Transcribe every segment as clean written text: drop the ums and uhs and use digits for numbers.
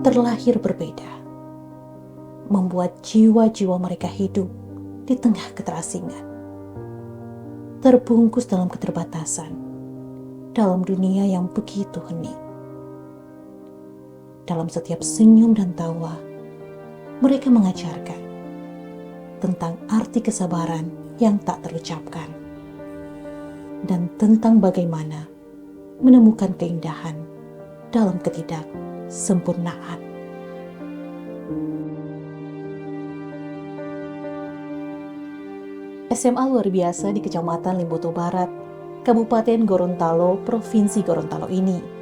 terlahir berbeda, membuat jiwa-jiwa mereka hidup di tengah keterasingan, terbungkus dalam keterbatasan, dalam dunia yang begitu hening. Dalam setiap senyum dan tawa, mereka mengajarkan tentang arti kesabaran yang tak terucapkan, dan tentang bagaimana menemukan keindahan dalam ketidaksempurnaan. SMA luar biasa di Kecamatan Limboto Barat, Kabupaten Gorontalo, Provinsi Gorontalo ini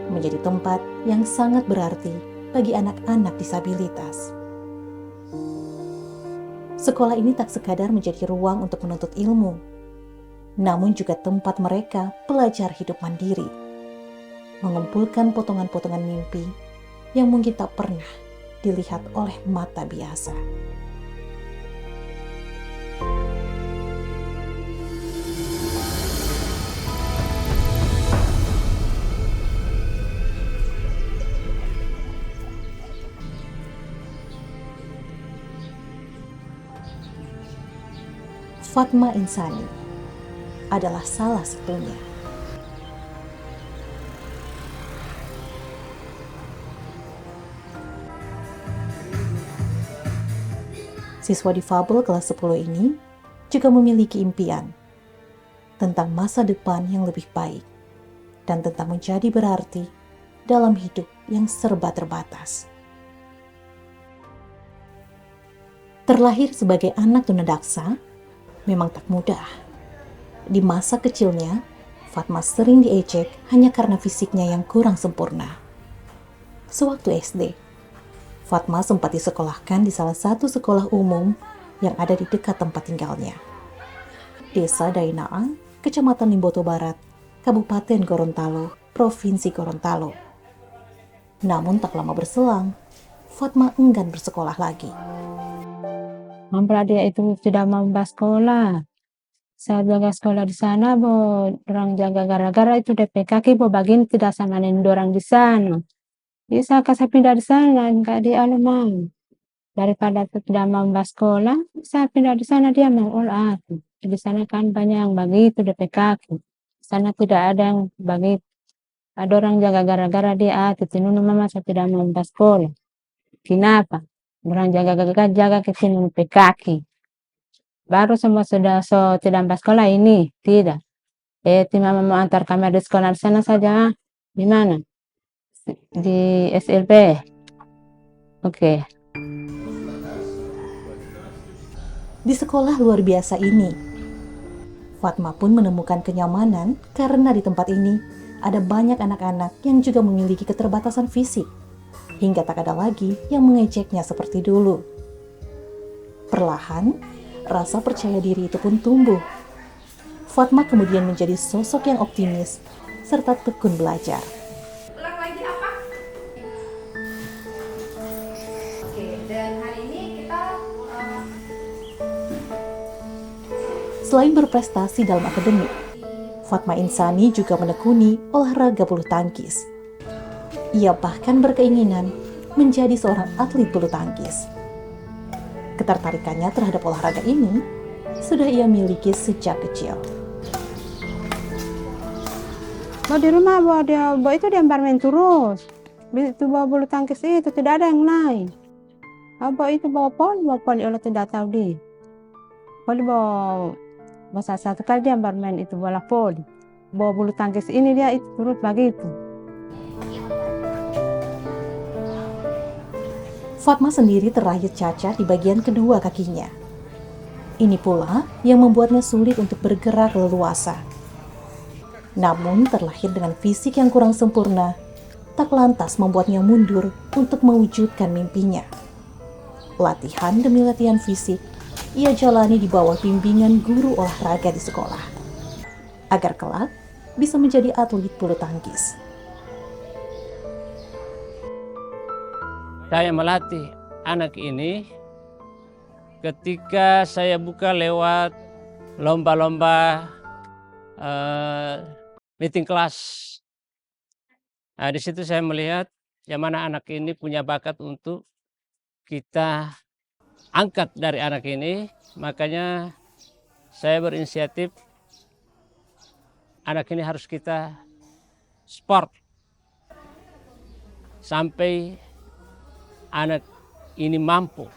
menjadi tempat yang sangat berarti bagi anak-anak disabilitas. Sekolah ini tak sekadar menjadi ruang untuk menuntut ilmu, namun juga tempat mereka belajar hidup mandiri, mengumpulkan potongan-potongan mimpi yang mungkin tak pernah dilihat oleh mata biasa. Fatma Insani adalah salah satunya. Siswa difabel kelas 10 ini juga memiliki impian tentang masa depan yang lebih baik dan tentang menjadi berarti dalam hidup yang serba terbatas. Terlahir sebagai anak tunadaksa memang tak mudah. Di masa kecilnya, Fatma sering diejek hanya karena fisiknya yang kurang sempurna. Sewaktu SD, Fatma sempat disekolahkan di salah satu sekolah umum yang ada di dekat tempat tinggalnya. Desa Dainaan, Kecamatan Limboto Barat, Kabupaten Gorontalo, Provinsi Gorontalo. Namun tak lama berselang, Fatma enggan bersekolah lagi. Mempelai dia itu tidak mau sekolah. Saya jaga sekolah di sana, orang jaga gara-gara itu DP kaki, bagian tidak samanin orang di sana. Bisa kasih pindah di sana, enggak di Alemang. Daripada tidak mau sekolah, saya pindah di sana, dia mau olah. Di sana kan banyak yang begitu DP kaki. Di sana tidak ada yang begitu. Ada orang jaga gara-gara dia, tinunu mama saya tidak mau sekolah. Kenapa? Orang jaga ke sini DP kaki. Baru semua sudah tidak sekolah ini, tidak. Mama mau antar kami di sekolah di sana saja. Di mana? Di SLB. Oke. Di sekolah luar biasa ini, Fatma pun menemukan kenyamanan karena di tempat ini ada banyak anak-anak yang juga memiliki keterbatasan fisik, hingga tak ada lagi yang mengejeknya seperti dulu. Perlahan, rasa percaya diri itu pun tumbuh. Fatma kemudian menjadi sosok yang optimis serta tekun belajar. Ulang lagi apa? Oke, dan hari ini kita Selain berprestasi dalam akademik, Fatma Insani juga menekuni olahraga bulu tangkis. Ia bahkan berkeinginan menjadi seorang atlet bulu tangkis. Ketertarikannya terhadap olahraga ini sudah ia miliki sejak kecil. Di rumah itu dia bermain terus. Itu bawa bulu tangkis itu tidak ada yang lain. Itu bawa poli Allah tidak tahu dia. Poli bawa satu kali dia bermain itu bola poli. Bawa bulu tangkis ini dia itu turut begitu. Fatma sendiri terlahir cacat di bagian kedua kakinya. Ini pula yang membuatnya sulit untuk bergerak leluasa. Namun terlahir dengan fisik yang kurang sempurna, tak lantas membuatnya mundur untuk mewujudkan mimpinya. Latihan demi latihan fisik, ia jalani di bawah bimbingan guru olahraga di sekolah, agar kelak bisa menjadi atlet bulu tangkis. Saya melatih anak ini ketika saya buka lewat lomba-lomba meeting kelas. Di situ saya melihat yang mana anak ini punya bakat untuk kita angkat dari anak ini. Makanya saya berinisiatif anak ini harus kita sport sampai anak ini mampu.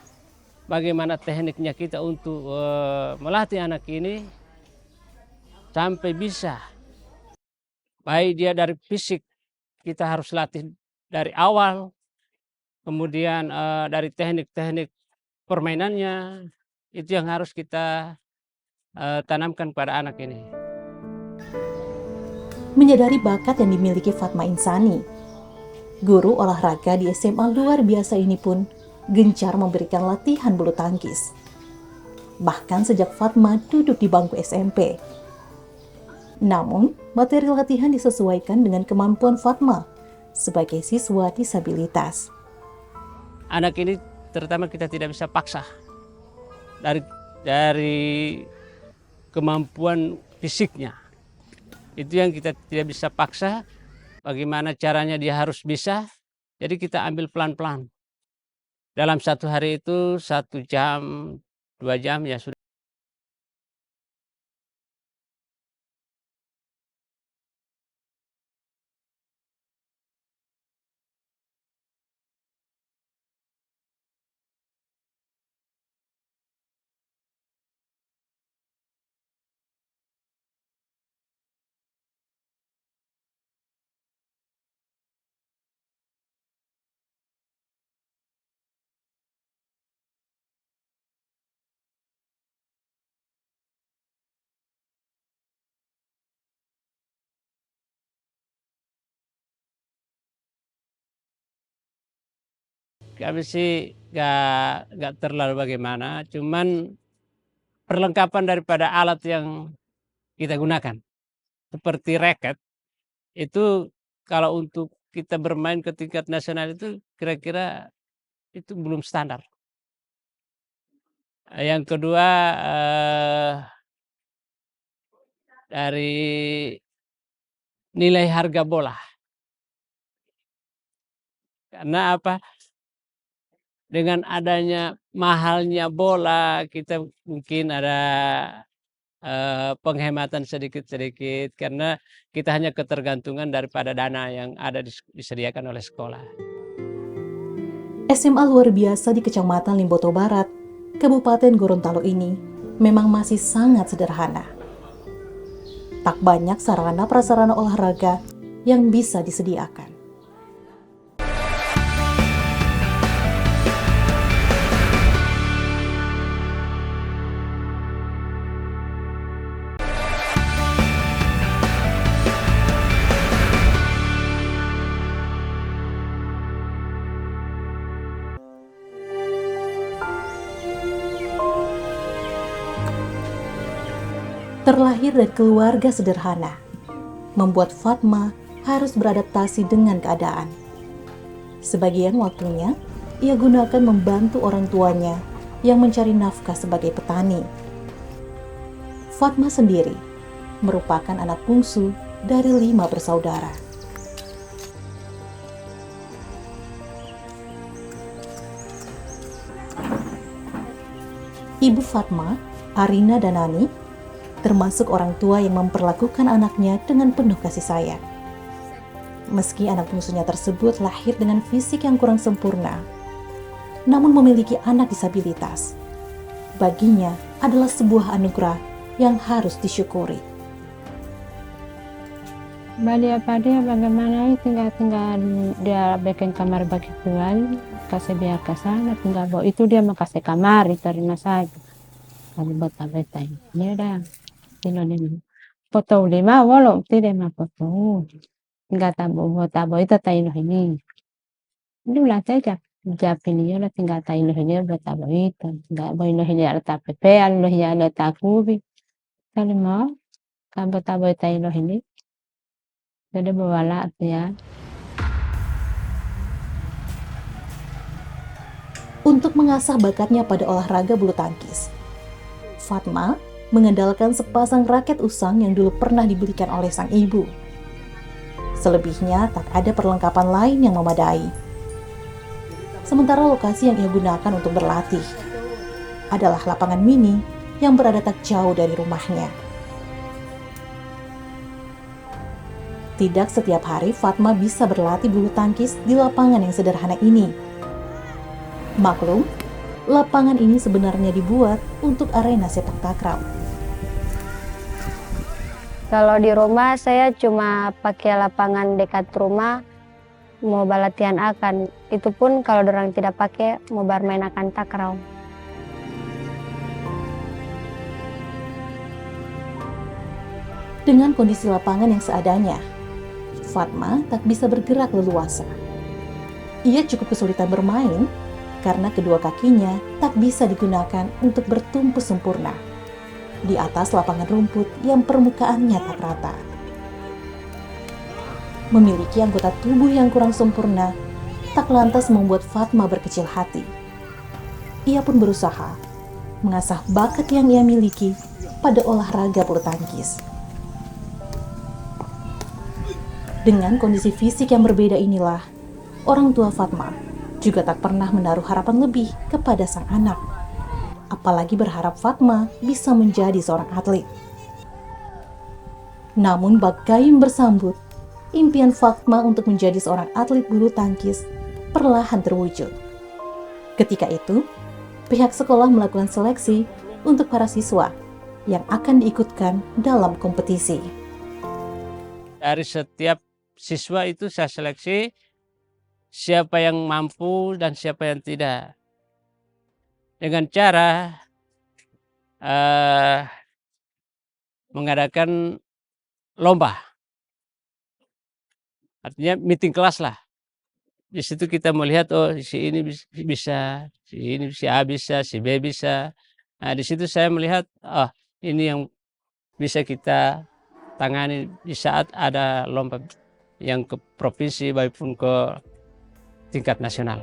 Bagaimana tekniknya kita untuk melatih anak ini sampai bisa. Baik dia dari fisik, kita harus latih dari awal. Kemudian dari teknik-teknik permainannya, itu yang harus kita tanamkan pada anak ini. Menyadari bakat yang dimiliki Fatma Insani, guru olahraga di SMA luar biasa ini pun gencar memberikan latihan bulu tangkis. Bahkan sejak Fatma duduk di bangku SMP. Namun, materi latihan disesuaikan dengan kemampuan Fatma sebagai siswa disabilitas. Anak ini terutama kita tidak bisa paksa dari kemampuan fisiknya. Itu yang kita tidak bisa paksa. Bagaimana caranya dia harus bisa. Jadi kita ambil pelan-pelan. Dalam satu hari itu 1 jam, 2 jam ya sudah. Kami sih gak terlalu bagaimana, cuman perlengkapan daripada alat yang kita gunakan. Seperti raket, itu kalau untuk kita bermain ke tingkat nasional itu kira-kira itu belum standar. Yang kedua dari nilai harga bola. Karena apa? Dengan adanya mahalnya bola, kita mungkin ada penghematan sedikit-sedikit karena kita hanya ketergantungan daripada dana yang ada disediakan oleh sekolah. SMA luar biasa di Kecamatan Limboto Barat, Kabupaten Gorontalo ini memang masih sangat sederhana. Tak banyak sarana prasarana olahraga yang bisa disediakan. Terlahir dari keluarga sederhana, membuat Fatma harus beradaptasi dengan keadaan. Sebagian waktunya, ia gunakan membantu orang tuanya yang mencari nafkah sebagai petani. Fatma sendiri merupakan anak bungsu dari 5 bersaudara. Ibu Fatma, Arina Danani, termasuk orang tua yang memperlakukan anaknya dengan penuh kasih sayang. Meski anak bungsunya tersebut lahir dengan fisik yang kurang sempurna, namun memiliki anak disabilitas, baginya adalah sebuah anugerah yang harus disyukuri. Bali apa dia bagaimana tinggal dia bikin kamar bagi tuan, kasih biar ke sana, tinggal bawa itu dia mau kasih kamar, terima saja. Lalu beta ini dah. Ini foto 5 walau tidak mah foto nggak tahu itu tahu ini ulah saja japin ini ulah tinggal tahu ini tahu itu nggak boleh ini ada tapi peal loh ya ada takubi kalau mau kamu tahu ini jadi bawa ya. Untuk mengasah bakatnya pada olahraga bulu tangkis, Fatma mengandalkan sepasang raket usang yang dulu pernah dibelikan oleh sang ibu. Selebihnya tak ada perlengkapan lain yang memadai. Sementara lokasi yang ia gunakan untuk berlatih adalah lapangan mini yang berada tak jauh dari rumahnya. Tidak setiap hari Fatma bisa berlatih bulu tangkis di lapangan yang sederhana ini. Maklum, lapangan ini sebenarnya dibuat untuk arena sepak takraw. Kalau di rumah saya cuma pakai lapangan dekat rumah, mau latihan akan. Itu pun kalau orang tidak pakai, mau bermain akan takraw. Dengan kondisi lapangan yang seadanya, Fatma tak bisa bergerak leluasa. Ia cukup kesulitan bermain karena kedua kakinya tak bisa digunakan untuk bertumpu sempurna di atas lapangan rumput yang permukaannya tak rata. Memiliki anggota tubuh yang kurang sempurna tak lantas membuat Fatma berkecil hati. Ia pun berusaha mengasah bakat yang ia miliki pada olahraga bulu tangkis. Dengan kondisi fisik yang berbeda inilah, orang tua Fatma juga tak pernah menaruh harapan lebih kepada sang anak. Apalagi berharap Fatma bisa menjadi seorang atlet. Namun bak gayung bersambut, impian Fatma untuk menjadi seorang atlet bulu tangkis perlahan terwujud. Ketika itu, pihak sekolah melakukan seleksi untuk para siswa yang akan diikutkan dalam kompetisi. Dari setiap siswa itu saya seleksi siapa yang mampu dan siapa yang tidak. Dengan cara mengadakan lomba. Artinya meeting kelas lah. Di situ kita melihat, oh si ini bisa, si ini si A bisa, si B bisa. Nah di situ saya melihat, oh ini yang bisa kita tangani di saat ada lomba yang ke provinsi maupun ke tingkat nasional.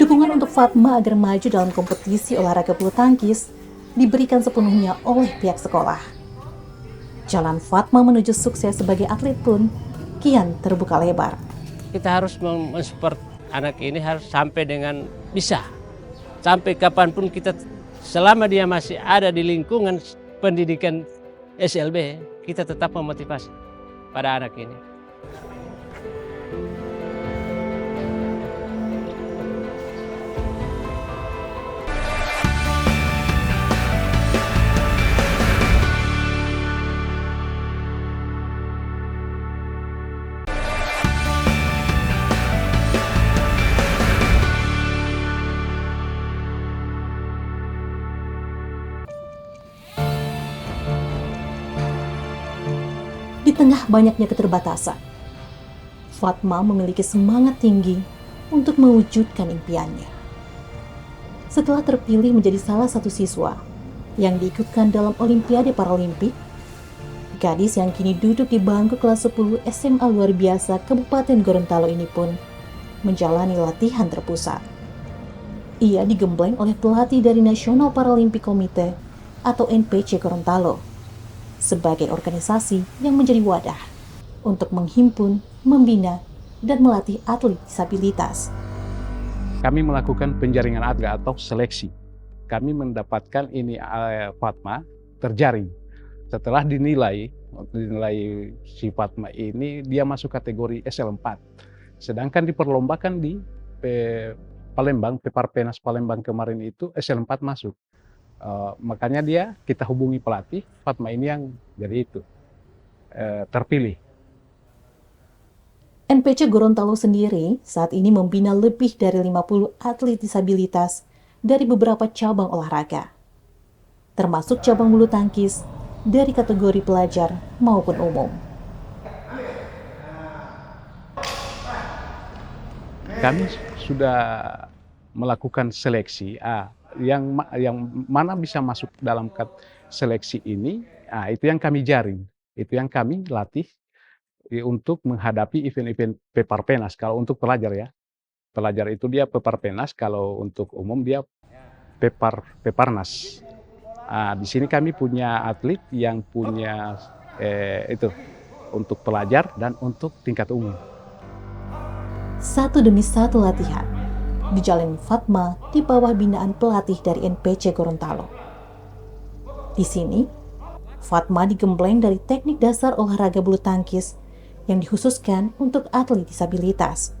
Dukungan untuk Fatma agar maju dalam kompetisi olahraga bulu tangkis diberikan sepenuhnya oleh pihak sekolah. Jalan Fatma menuju sukses sebagai atlet pun kian terbuka lebar. Kita harus mensupport anak ini harus sampai dengan bisa. Sampai kapanpun kita, selama dia masih ada di lingkungan pendidikan SLB, kita tetap memotivasi pada anak ini. Di tengah banyaknya keterbatasan, Fatma memiliki semangat tinggi untuk mewujudkan impiannya. Setelah terpilih menjadi salah satu siswa yang diikutkan dalam Olimpiade Paralimpik, gadis yang kini duduk di bangku kelas 10 SMA luar biasa Kabupaten Gorontalo ini pun menjalani latihan terpusat. Ia digembleng oleh pelatih dari National Paralympic Committee atau NPC Gorontalo sebagai organisasi yang menjadi wadah untuk menghimpun, membina, dan melatih atlet disabilitas. Kami melakukan penjaringan atlet atau seleksi. Kami mendapatkan ini Fatma terjaring. Setelah dinilai si Fatma ini dia masuk kategori SL4. Sedangkan diperlombakan di Palembang, Peparpenas Palembang kemarin itu SL4 masuk. Makanya kita hubungi pelatih, Fatma ini yang jadi itu terpilih. NPC Gorontalo sendiri saat ini membina lebih dari 50 atlet disabilitas dari beberapa cabang olahraga, termasuk cabang bulu tangkis dari kategori pelajar maupun umum. Kami sudah melakukan seleksi. Yang mana bisa masuk dalam seleksi ini, itu yang kami jaring, itu yang kami latih untuk menghadapi event-event Peparpenas. Kalau untuk pelajar ya, pelajar itu dia Peparpenas, kalau untuk umum dia Peparnas. Di sini kami punya atlet yang punya itu untuk pelajar dan untuk tingkat umum. satu demi satu latihan dijalani Fatma di bawah binaan pelatih dari NPC Gorontalo. Di sini, Fatma digembleng dari teknik dasar olahraga bulu tangkis yang dikhususkan untuk atlet disabilitas.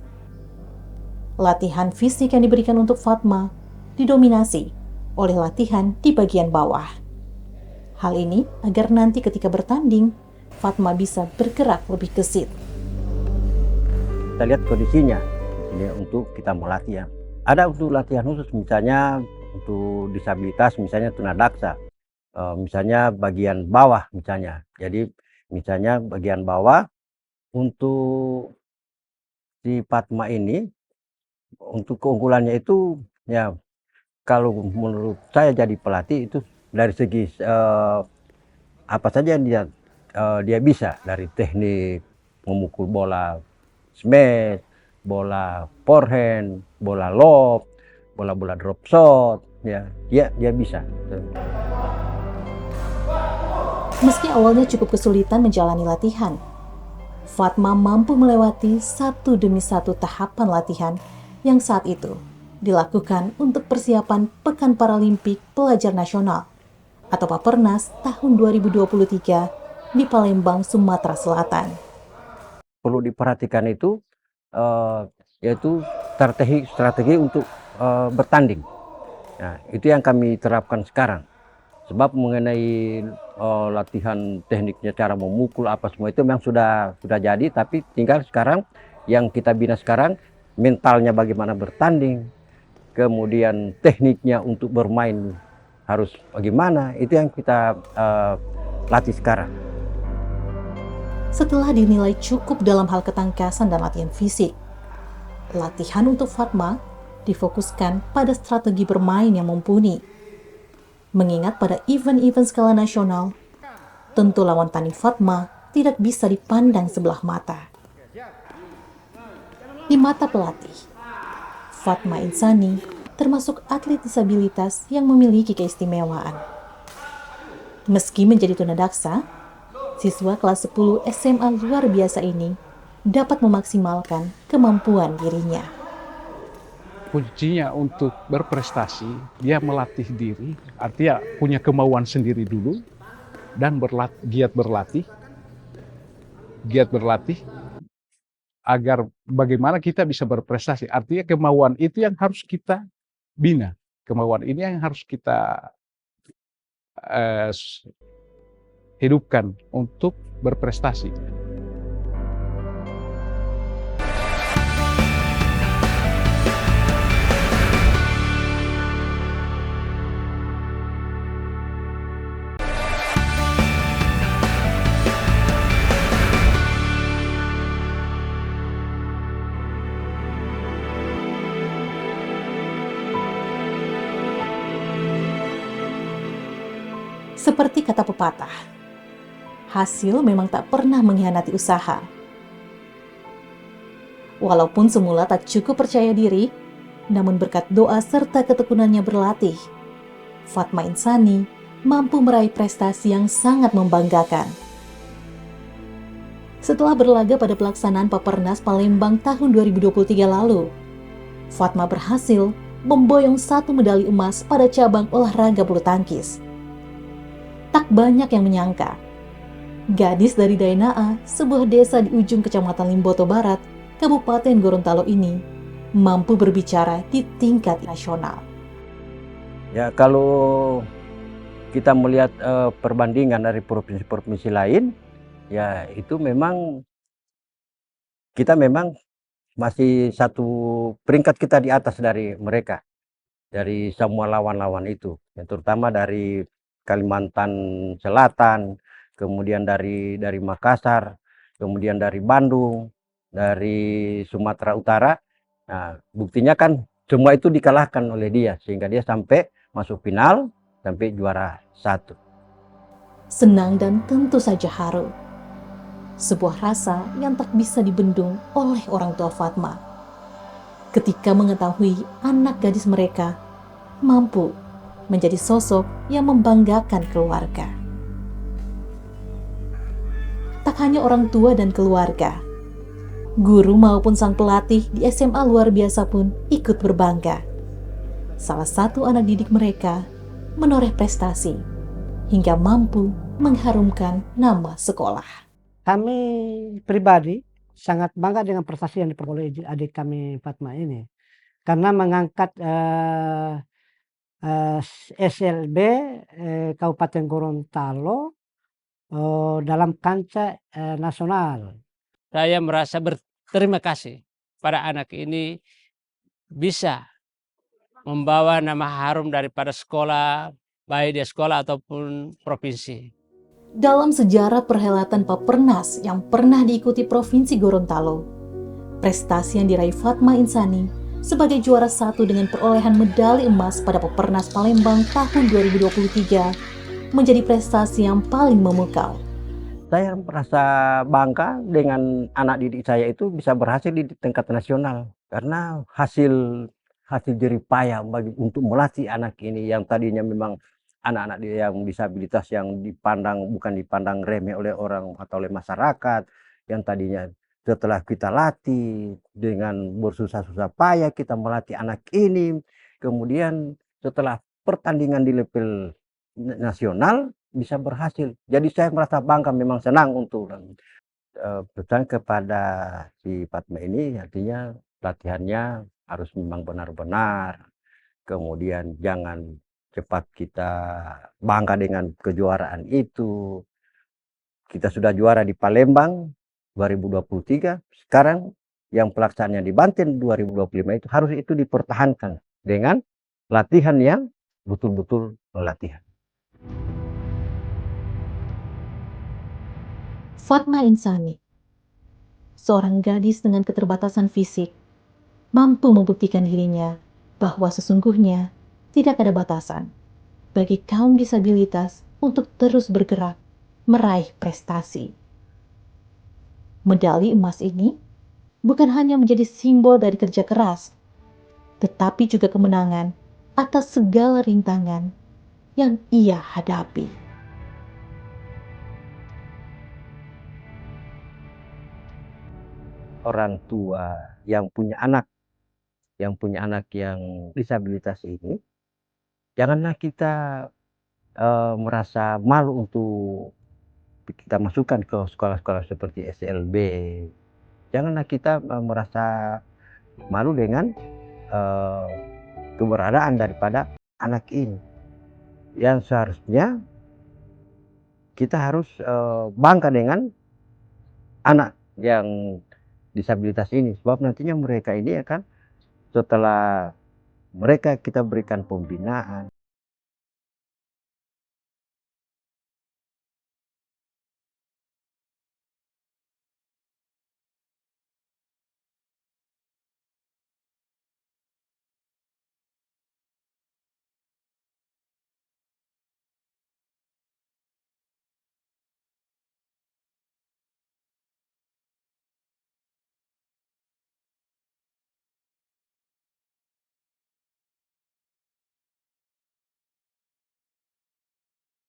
Latihan fisik yang diberikan untuk Fatma didominasi oleh latihan di bagian bawah. Hal ini agar nanti ketika bertanding, Fatma bisa bergerak lebih gesit. Kita lihat kondisinya ini untuk kita melatih. Ada untuk latihan khusus, misalnya untuk disabilitas, misalnya tunadaksa, misalnya bagian bawah misalnya. Jadi misalnya bagian bawah untuk si Fatma ini, untuk keunggulannya itu ya, kalau menurut saya jadi pelatih itu dari segi apa saja yang dia bisa, dari teknik memukul bola smash, bola forehand, bola lob, bola drop shot, ya dia bisa. Meski awalnya cukup kesulitan menjalani latihan, Fatma mampu melewati satu demi satu tahapan latihan yang saat itu dilakukan untuk persiapan Pekan Paralimpik Pelajar Nasional atau Papernas tahun 2023 di Palembang, Sumatera Selatan. Perlu diperhatikan itu yaitu strategi untuk bertanding. Nah, itu yang kami terapkan sekarang. Sebab mengenai latihan tekniknya, cara memukul apa semua itu memang sudah jadi, tapi tinggal sekarang yang kita bina sekarang mentalnya bagaimana bertanding, kemudian tekniknya untuk bermain harus bagaimana, itu yang kita latih sekarang. Setelah dinilai cukup dalam hal ketangkasan dan latihan fisik, latihan untuk Fatma difokuskan pada strategi bermain yang mumpuni. Mengingat pada event-event skala nasional, tentu lawan tanding Fatma tidak bisa dipandang sebelah mata. Di mata pelatih, Fatma Insani termasuk atlet disabilitas yang memiliki keistimewaan. Meski menjadi tunadaksa, siswa kelas 10 SMA luar biasa ini dapat memaksimalkan kemampuan dirinya. Kuncinya untuk berprestasi, dia melatih diri, artinya punya kemauan sendiri dulu, dan giat berlatih, agar bagaimana kita bisa berprestasi. Artinya kemauan itu yang harus kita bina, kemauan ini yang harus kita hidupkan untuk berprestasi. Seperti kata pepatah, hasil memang tak pernah mengkhianati usaha. Walaupun semula tak cukup percaya diri, namun berkat doa serta ketekunannya berlatih, Fatma Insani mampu meraih prestasi yang sangat membanggakan. Setelah berlaga pada pelaksanaan Papernas Palembang tahun 2023 lalu, Fatma berhasil memboyong 1 medali emas pada cabang olahraga bulu tangkis. Tak banyak yang menyangka, gadis dari Daenaa, sebuah desa di ujung Kecamatan Limboto Barat, Kabupaten Gorontalo ini, mampu berbicara di tingkat nasional. Ya, kalau kita melihat perbandingan dari provinsi-provinsi lain, ya itu memang kita masih satu peringkat kita di atas dari mereka, dari semua lawan-lawan itu, ya, terutama dari Kalimantan Selatan, kemudian dari Makassar, kemudian dari Bandung, dari Sumatera Utara. Nah, buktinya kan semua itu dikalahkan oleh dia, sehingga dia sampai masuk final, sampai juara 1. Senang dan tentu saja haru. Sebuah rasa yang tak bisa dibendung oleh orang tua Fatma ketika mengetahui anak gadis mereka mampu menjadi sosok yang membanggakan keluarga. Tak hanya orang tua dan keluarga, Guru maupun sang pelatih di SMA luar biasa pun ikut berbangga. Salah satu anak didik mereka menoreh prestasi hingga mampu mengharumkan nama sekolah. Kami pribadi sangat bangga dengan prestasi yang diperoleh adik kami Fatma ini, karena mengangkat SLB Kabupaten Gorontalo dalam kancah nasional. Saya merasa berterima kasih pada anak ini bisa membawa nama harum daripada sekolah, baik dia sekolah ataupun provinsi. Dalam sejarah perhelatan Papernas yang pernah diikuti Provinsi Gorontalo, prestasi yang diraih Fatma Insani sebagai juara 1 dengan perolehan medali emas pada Papernas Palembang tahun 2023 menjadi prestasi yang paling memukau. Saya merasa bangga dengan anak didik saya itu bisa berhasil di tingkat nasional, karena hasil jerih payah untuk melatih anak ini yang tadinya memang anak-anak yang disabilitas yang bukan dipandang remeh oleh orang atau oleh masyarakat, yang tadinya setelah kita latih dengan bersusah-susah payah kita melatih anak ini, kemudian setelah pertandingan di level nasional bisa berhasil. Jadi saya merasa bangga, memang senang untuk pesan kepada si Fatma ini, artinya latihannya harus memang benar-benar, kemudian jangan cepat kita bangga dengan kejuaraan itu. Kita sudah juara di Palembang 2023, sekarang yang pelaksanaannya di Banten 2025 itu harus itu dipertahankan dengan latihan yang betul-betul latihan. Fatma Insani, seorang gadis dengan keterbatasan fisik, mampu membuktikan dirinya bahwa sesungguhnya tidak ada batasan bagi kaum disabilitas untuk terus bergerak meraih prestasi. Medali emas ini bukan hanya menjadi simbol dari kerja keras, tetapi juga kemenangan atas segala rintangan yang ia hadapi. Orang tua yang punya anak yang disabilitas ini, janganlah kita merasa malu untuk kita masukkan ke sekolah-sekolah seperti SLB. Janganlah kita merasa malu dengan keberadaan daripada anak ini. Yang seharusnya kita harus bangga dengan anak yang disabilitas ini, sebab nantinya mereka ini akan, setelah mereka kita berikan pembinaan,